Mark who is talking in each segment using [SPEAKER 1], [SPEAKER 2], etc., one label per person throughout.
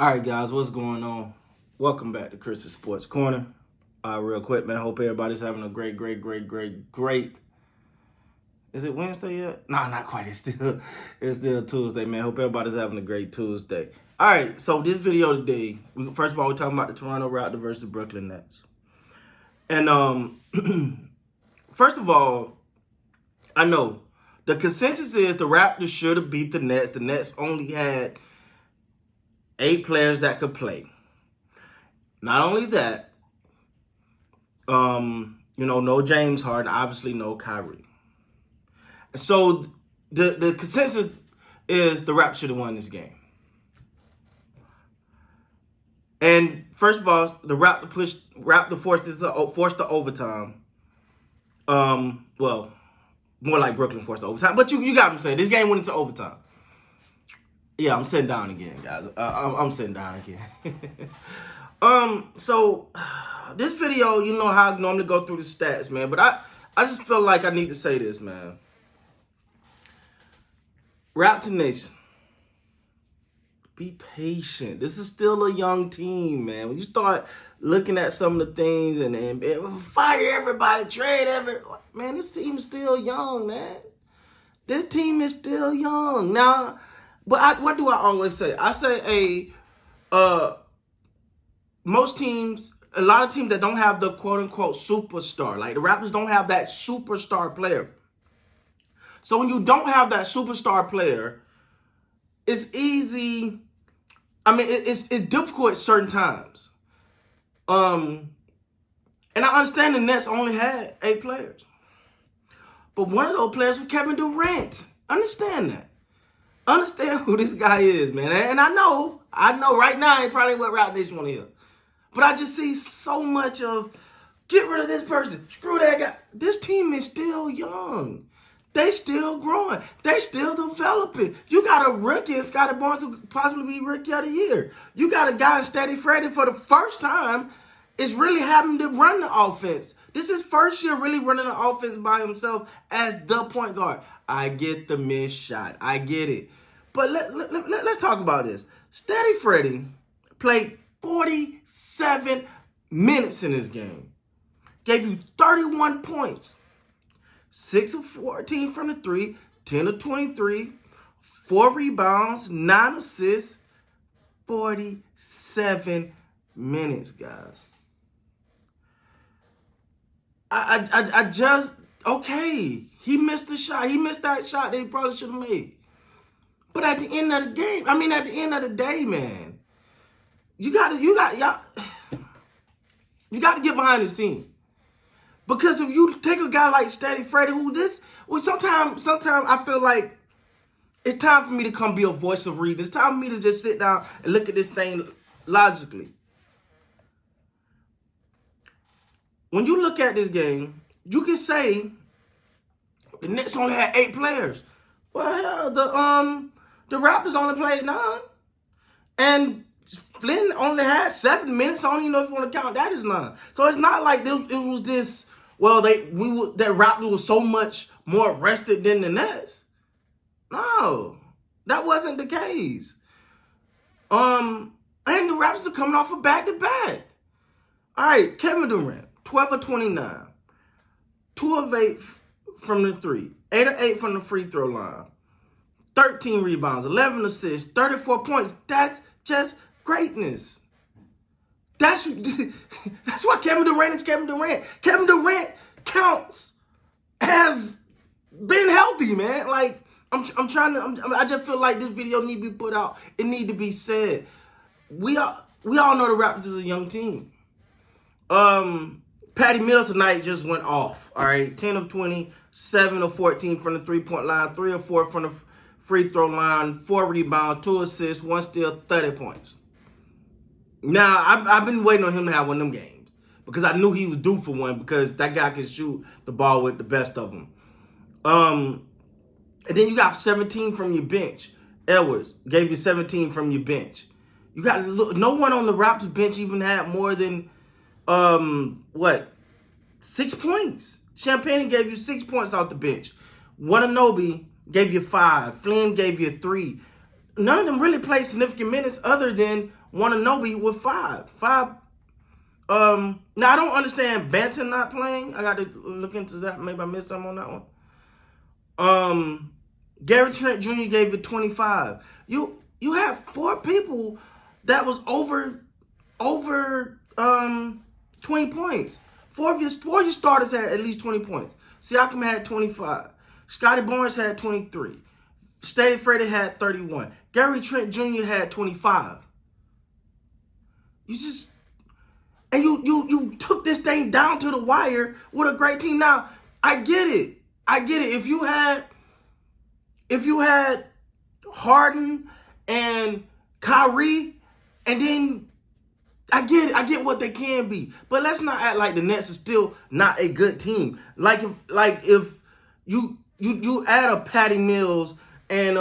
[SPEAKER 1] All right, guys, what's going on? Welcome back to Chris's Sports Corner. Real quick, man, hope everybody's having a great. Is it Wednesday yet? No, not quite. It's still Tuesday, man. Hope everybody's having a great Tuesday. All right, so this video today, first of all, we're talking about the Toronto Raptors versus the Brooklyn Nets. And first of all, I know the consensus is the Raptors should have beat the Nets. The Nets only had 8 players that could play. Not only that, no James Harden, obviously no Kyrie. So the consensus is the Raptors should have won this game. And first of all, the Raptors forced the overtime. Well, more like Brooklyn forced the overtime. But you got what I'm saying. This game went into overtime. Yeah, I'm sitting down again, guys. I'm sitting down again. So this video, you know how I normally go through the stats, man. But I just feel like I need to say this, man. Raptor Nation, be patient. This is still a young team, man. When you start looking at some of the things and fire everybody, trade man, this team is still young, man. This team is still young. Now, but what do I always say? I say most teams, a lot of teams that don't have the quote-unquote superstar, like the Raptors don't have that superstar player. So when you don't have that superstar player, it's easy. I mean, it's difficult at certain times. And I understand the Nets only had 8 players. But one of those players was Kevin Durant. Understand that. Understand who this guy is, man. And I know right now ain't probably what Raptor Nation want to hear. But I just see so much of, get rid of this person, screw that guy. This team is still young. They still growing. They still developing. You got a rookie and Scottie Barnes who could possibly be rookie of the year. You got a guy in Steady Freddy for the first time is really having to run the offense. This is first year really running the offense by himself as the point guard. I get the missed shot. I get it. But let's talk about this. Steady Freddy played 47 minutes in this game. Gave you 31 points. 6 of 14 from the 3, 10 of 23, 4 rebounds, 9 assists, 47 minutes, guys. I just, okay, he missed the shot. He missed that shot that he probably should have made. But at the end of the game, at the end of the day, man, you got to get behind this team. Because if you take a guy like Steady Freddy, sometimes I feel like it's time for me to come be a voice of reason. It's time for me to just sit down and look at this thing logically. When you look at this game, you can say the Nets only had 8 players. Well, hell, the Raptors only played 9. And Flynn only had 7 minutes. I don't even know if you want to count that as 9. So it's not like it was this, well, that Raptors was so much more rested than the Nets. No, that wasn't the case. And the Raptors are coming off a back-to-back. All right, Kevin Durant, 12 of 29, 2 of 8 from the 3, 8 of 8 from the free throw line, 13 rebounds, 11 assists, 34 points. That's just greatness. That's why Kevin Durant is Kevin Durant. Kevin Durant counts as being healthy, man. Like, I just feel like this video need to be put out. It need to be said. We all know the Raptors is a young team. Patty Mills tonight just went off. All right, 10 of 20, 7 of 14 from the 3-point line, 3 of 4 from the free throw line, 4 rebounds, 2 assists, 1 steal, 30 points. Now, I've been waiting on him to have one of them games because I knew he was due for one because that guy can shoot the ball with the best of them. And then you got 17 from your bench. Edwards gave you 17 from your bench. You got no one on the Raptors bench even had more than 6 points. Champagne gave you 6 points off the bench. Wananobi gave you 5. Flynn gave you 3. None of them really played significant minutes other than Wananobi with 5. Now I don't understand Banton not playing. I got to look into that. Maybe I missed something on that one. Gary Trent Jr. gave it 25. You have 4 people that was over 20 points. Four of your starters had at least 20 points. Siakam had 25. Scotty Barnes had 23. Steady Freddy had 31. Gary Trent Jr. had 25. You took this thing down to the wire with a great team. Now, I get it. If you had Harden and Kyrie, and then I get it. I get what they can be. But let's not act like the Nets are still not a good team. Like if you add a Patty Mills and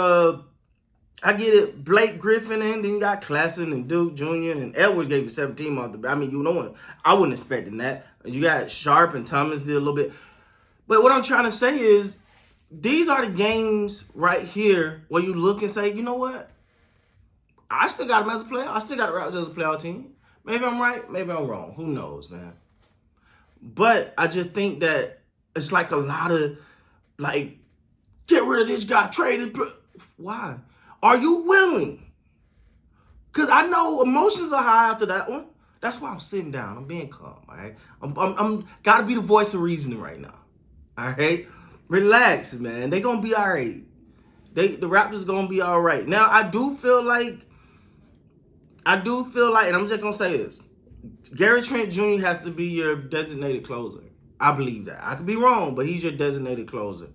[SPEAKER 1] I get it, Blake Griffin, and then you got Klassen and Duke Jr. and Edwards gave you 17 off the. I mean, I wasn't expecting that. You got Sharp and Thomas did a little bit. But what I'm trying to say is, these are the games right here where you look and say, you know what? I still got them as a player. I still got the Raptors as a playoff team. Maybe I'm right. Maybe I'm wrong. Who knows, man? But I just think that it's like a lot of, like, get rid of this guy, trade it. Why? Are you willing? Because I know emotions are high after that one. That's why I'm sitting down. I'm being calm, all right? I'm got to be the voice of reasoning right now, all right? Relax, man. They going to be all right. The Raptors going to be all right. Now, I do feel like, and I'm just going to say this, Gary Trent Jr. has to be your designated closer. I believe that. I could be wrong, but he's your designated closer.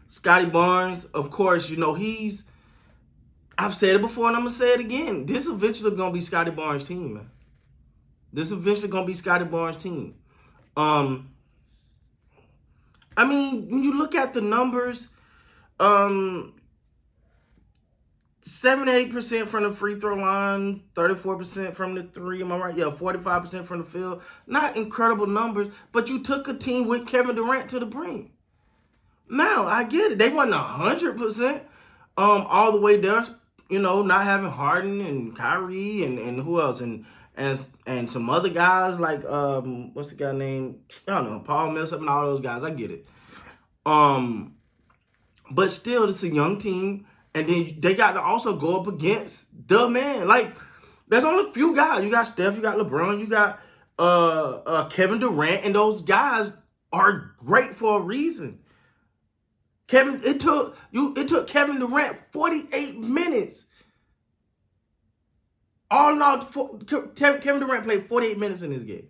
[SPEAKER 1] Scotty Barnes, of course, I've said it before and I'm going to say it again. This eventually going to be Scotty Barnes' team, man. This eventually going to be Scotty Barnes' team. I mean, when you look at the numbers, 78% from the free throw line, 34% from the 3. Am I right? Yeah, 45% from the field. Not incredible numbers, but you took a team with Kevin Durant to the brink. Now, I get it. They wasn't 100% all the way there, not having Harden and Kyrie and who else? And some other guys like, what's the guy name? I don't know, Paul Millsap and all those guys. I get it. But still, it's a young team. And then they got to also go up against the man. Like, there's only a few guys. You got Steph, you got LeBron, you got Kevin Durant, and those guys are great for a reason. It took Kevin Durant 48 minutes. All in all, Kevin Durant played 48 minutes in this game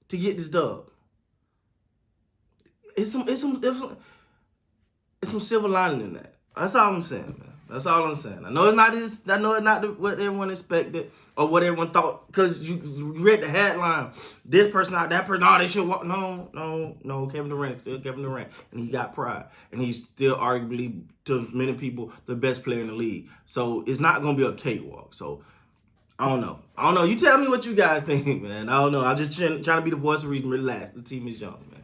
[SPEAKER 1] to get this dub. It's some silver lining in that. That's all I'm saying, man. That's all I'm saying. I know it's not what everyone expected or what everyone thought, because you read the headline. This person out, that person, they should walk. No. Kevin Durant is still Kevin Durant, and he got pride, and he's still arguably, to many people, the best player in the league. So it's not gonna be a cakewalk. So I don't know. You tell me what you guys think, man. I don't know. I'm just trying to be the voice of reason. Relax. The team is young, man.